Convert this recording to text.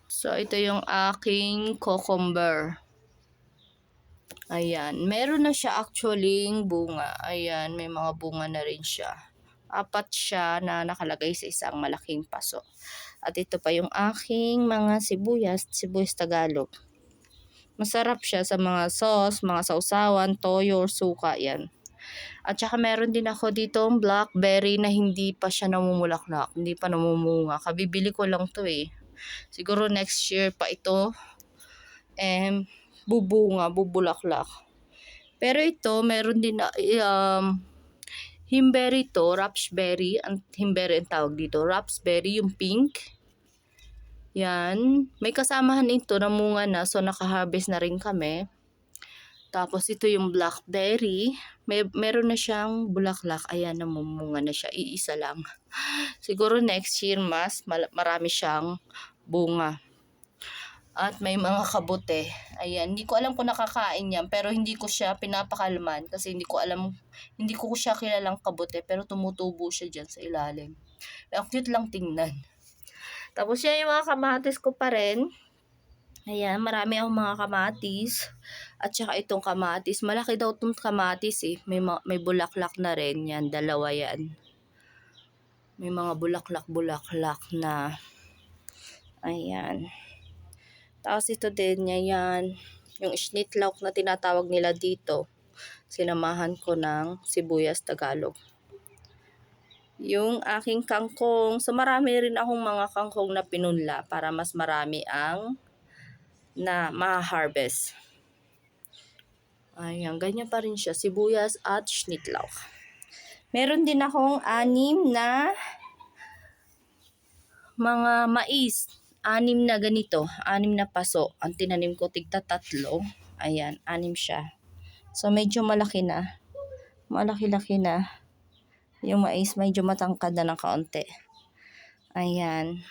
So, ito yung aking cucumber. Ayan. Meron na siya actually bunga. Ayan. May mga bunga na rin siya. 4 siya na nakalagay sa isang malaking paso. At ito pa yung aking mga sibuyas. Sibuyas Tagalog. Masarap siya sa mga sauce, mga sausawan, toyo, suka. Yan. At saka meron din ako ditong blackberry na hindi pa siya namumulaklak. Hindi pa namumunga. Kabibili ko lang to eh. Siguro next year pa ito bubunga, bubulaklak. Pero ito, meron din na himberry to, raspberry. Ang himberry ang tawag dito. Raspberry, yung pink. Yan. May kasamahan ito, namunga na. So, nakaharvest na rin kami. Tapos, ito yung blackberry. Meron na siyang bulaklak. Ayan, namumunga na siya. Iisa lang. Siguro next year marami siyang bunga. At may mga kabute. Ayan, hindi ko alam kung nakakain yan, pero hindi ko siya pinapakalman kasi hindi ko siya kilalang kabute, pero tumutubo siya dyan sa ilalim. Ang cute lang tingnan. Tapos yan yung mga kamatis ko pa rin. Ayan, marami akong mga kamatis. At saka itong kamatis. Malaki daw itong kamatis eh. May bulaklak na rin. Yan, dalawa yan. May mga bulaklak-bulaklak na. Ayan. Tapos ito din, yan. Yung schnittlauch na tinatawag nila dito. Sinamahan ko ng sibuyas Tagalog. Yung aking kangkong. So marami rin akong mga kangkong na pinunla para mas marami ang na ma-harvest. Ayan, ganyan pa rin siya. Sibuyas at schnittlauch. Meron din akong 6 na mga mais. 6 na ganito. 6 na paso. Ang tinanim ko tigta 3. Ayan, 6 siya. So, medyo malaki na. Malaki-laki na. Yung mais medyo matangkad na ng kaunti. Ayan.